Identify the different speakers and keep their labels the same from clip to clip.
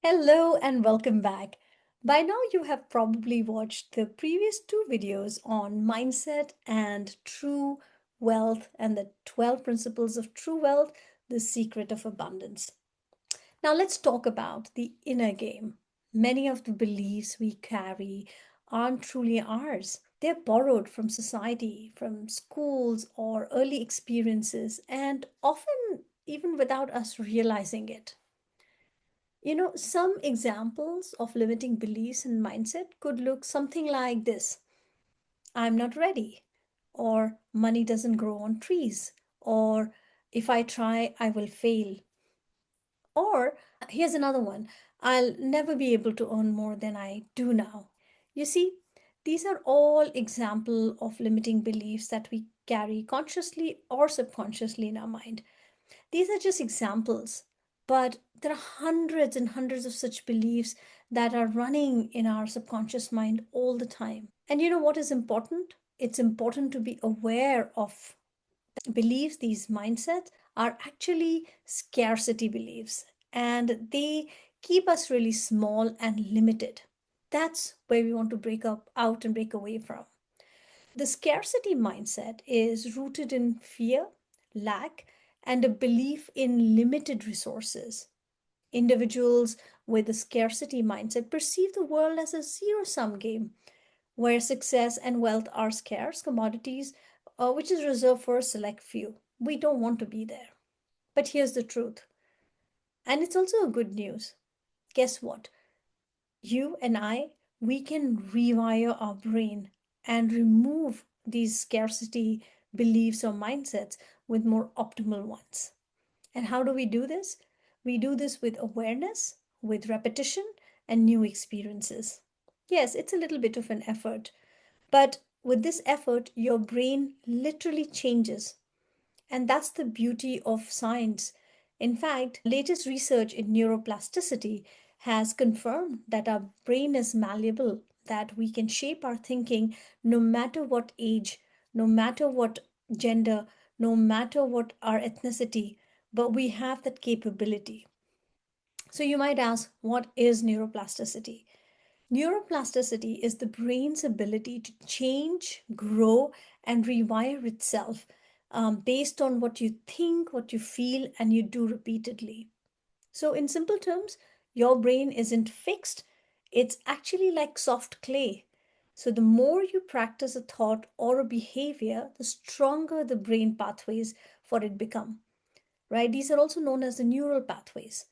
Speaker 1: Hello and welcome back. By now, you have probably watched the previous two videos on mindset and true wealth and the 12 principles of true wealth, the secret of abundance. Now, let's talk about the inner game. Many of the beliefs we carry aren't truly ours. They're borrowed from society, from schools, or early experiences, and often even without us realizing it. Some examples of limiting beliefs and mindset could look something like this: I'm not ready, or money doesn't grow on trees, or if I try, I will fail. Or here's another one: I'll never be able to earn more than I do now. You see, these are all example of limiting beliefs that we carry consciously or subconsciously in our mind. These are just examples, but there are hundreds and hundreds of such beliefs that are running in our subconscious mind all the time. And you know what is important? It's important to be aware of beliefs, these mindsets are actually scarcity beliefs, and they keep us really small and limited. That's where we want to break up out and break away from. The scarcity mindset is rooted in fear, lack, and a belief in limited resources. Individuals with a scarcity mindset perceive the world as a zero sum game where success and wealth are scarce commodities, which is reserved for a select few. We don't want to be there. But here's the truth, and it's also a good news. Guess what? You and I, we can rewire our brain and remove these scarcity beliefs or mindsets with more optimal ones. And how do we do this? We do this with awareness, with repetition, and new experiences. Yes, it's a little bit of an effort, but with this effort, your brain literally changes. And that's the beauty of science. In fact, latest research in neuroplasticity has confirmed that our brain is malleable, that we can shape our thinking no matter what age, no matter what gender, no matter what our ethnicity, but we have that capability. So you might ask, what is neuroplasticity? Neuroplasticity is the brain's ability to change, grow, and rewire itself based on what you think, what you feel, and you do repeatedly. So, in simple terms, your brain isn't fixed, it's actually like soft clay. So, the more you practice a thought or a behavior, the stronger the brain pathways for it become, right? These are also known as the neural pathways.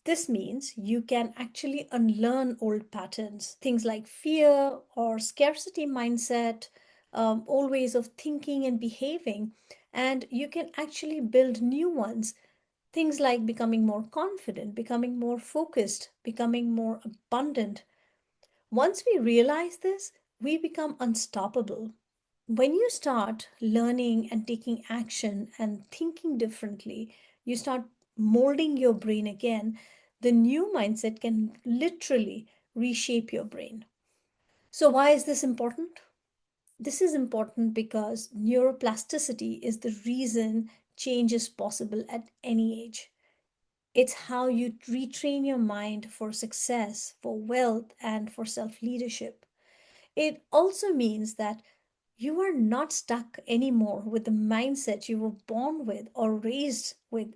Speaker 1: This means you can actually unlearn old patterns, things like fear or scarcity mindset, old ways of thinking and behaving, and you can actually build new ones. Things like becoming more confident, becoming more focused, becoming more abundant. Once we realize this, we become unstoppable. When you start learning and taking action and thinking differently, you start molding your brain again. The new mindset can literally reshape your brain. So, why is this important? This is important because neuroplasticity is the reason change is possible at any age. It's how you retrain your mind for success, for wealth, and for self leadership. It also means that you are not stuck anymore with the mindset you were born with or raised with.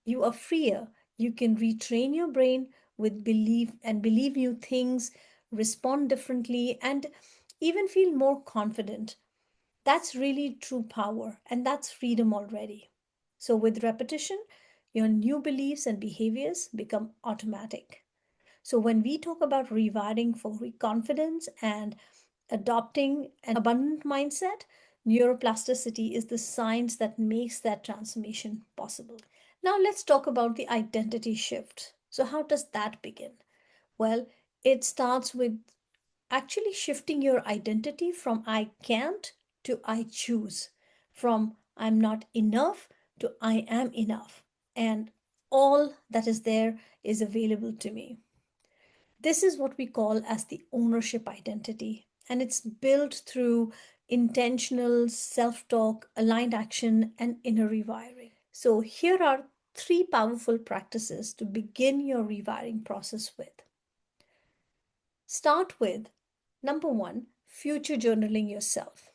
Speaker 1: You are freer. You can retrain your brain with belief and believe new things, respond differently, and even feel more confident. That's really true power, and that's freedom already. So, with repetition, your new beliefs and behaviors become automatic. So, when we talk about rewiring for confidence and adopting an abundant mindset, neuroplasticity is the science that makes that transformation possible. Now, let's talk about the identity shift. So, how does that begin? Well, it starts with actually shifting your identity from I can't to I choose, from I'm not enough to I am enough, and all that is there is available to me. This is what we call as the ownership identity, and it's built through intentional self talk, aligned action, and inner rewiring. So, here are three powerful practices to begin your rewiring process with. Start with number one, future journaling yourself.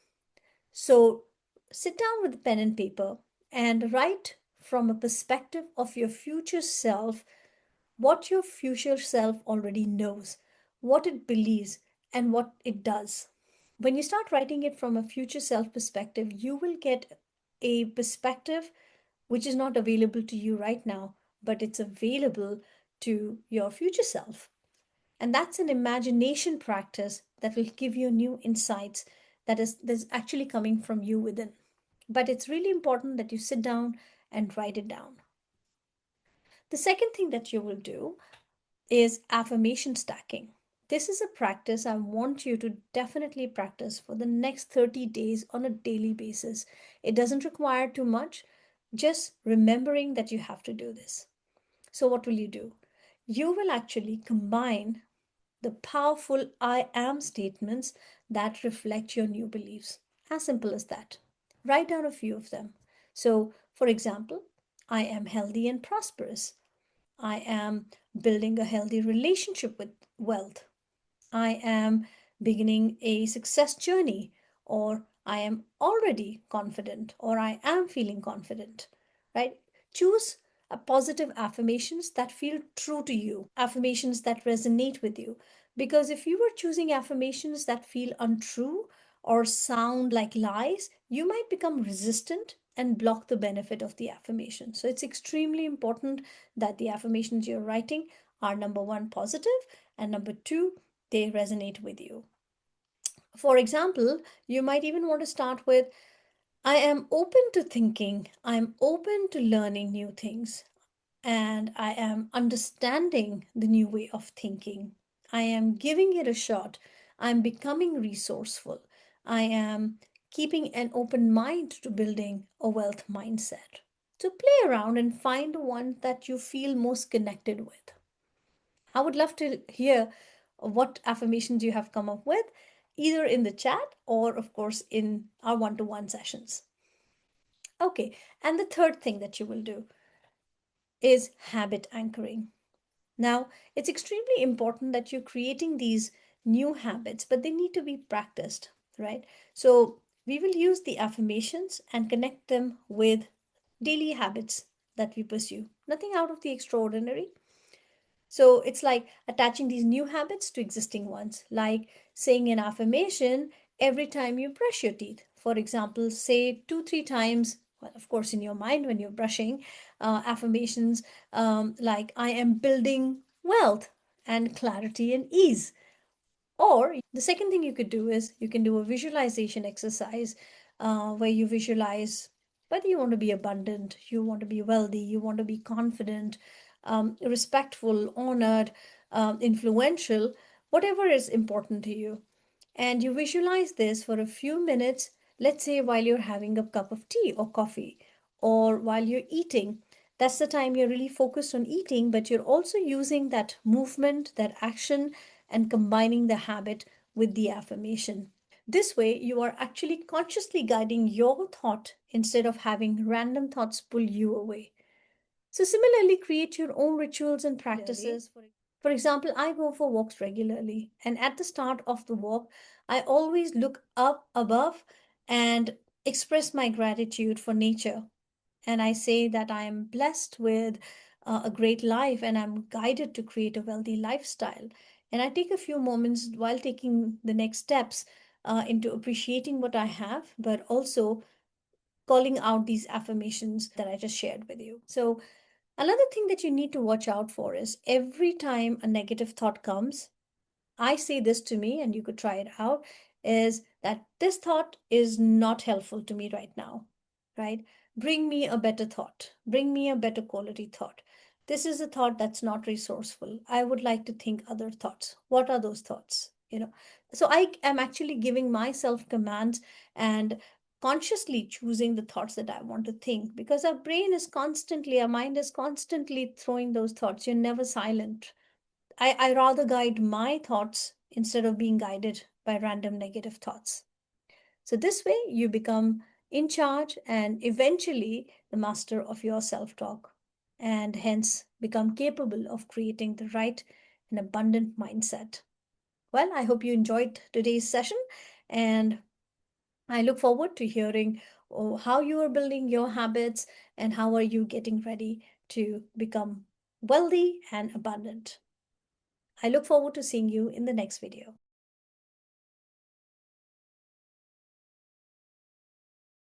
Speaker 1: So sit down with pen and paper and write from a perspective of your future self what your future self already knows, what it believes, and what it does. When you start writing it from a future self perspective, you will get a perspective which is not available to you right now, but it's available to your future self. And that's an imagination practice that will give you new insights that's actually coming from you within. But it's really important that you sit down and write it down. The second thing that you will do is affirmation stacking. This is a practice I want you to definitely practice for the next 30 days on a daily basis. It doesn't require too much, just remembering that you have to do this. So, what will you do? You will actually combine the powerful I am statements that reflect your new beliefs. As simple as that. Write down a few of them. So, for example, I am healthy and prosperous. I am building a healthy relationship with wealth. I am beginning a success journey, or I am already confident, or I am feeling confident, right? Choose positive affirmations that feel true to you, affirmations that resonate with you. Because if you were choosing affirmations that feel untrue or sound like lies, you might become resistant and block the benefit of the affirmation. So it's extremely important that the affirmations you're writing are number one, positive, and number two, they resonate with you. For example, you might even want to start with I am open to thinking, I'm open to learning new things, and I am understanding the new way of thinking. I am giving it a shot. I'm becoming resourceful. I am keeping an open mind to building a wealth mindset. So play around and find the one that you feel most connected with. I would love to hear what affirmations you have come up with, either in the chat or, of course, in our one to one sessions. Okay, and the third thing that you will do is habit anchoring. Now, it's extremely important that you're creating these new habits, but they need to be practiced, right? So, we will use the affirmations and connect them with daily habits that we pursue. Nothing out of the extraordinary. So it's like attaching these new habits to existing ones, like saying an affirmation every time you brush your teeth. For example, say two, three times, well, of course, in your mind when you're brushing, affirmations like, I am building wealth and clarity and ease. Or the second thing you could do is you can do a visualization exercise where you visualize whether you want to be abundant, you want to be wealthy, you want to be confident, respectful, honored, influential, whatever is important to you. And you visualize this for a few minutes, let's say while you're having a cup of tea or coffee, or while you're eating. That's the time you're really focused on eating, but you're also using that movement, that action, and combining the habit with the affirmation. This way, you are actually consciously guiding your thought instead of having random thoughts pull you away. So, similarly, create your own rituals and practices. For example, I go for walks regularly, and at the start of the walk, I always look up above and express my gratitude for nature. And I say that I am blessed with a great life and I'm guided to create a wealthy lifestyle. And I take a few moments while taking the next steps into appreciating what I have, but also calling out these affirmations that I just shared with you. So, another thing that you need to watch out for is every time a negative thought comes, I say this to me, and you could try it out, is that this thought is not helpful to me right now, right? Bring me a better thought. Bring me a better quality thought. This is a thought that's not resourceful. I would like to think other thoughts. What are those thoughts? So I am actually giving myself commands and consciously choosing the thoughts that I want to think because our mind is constantly throwing those thoughts. You're never silent. I rather guide my thoughts instead of being guided by random negative thoughts. So, this way, you become in charge and eventually the master of your self talk. and hence become capable of creating the right and abundant mindset. Well, I hope you enjoyed today's session, and I look forward to hearing how you are building your habits and how are you getting ready to become wealthy and abundant. I look forward to seeing you in the next video.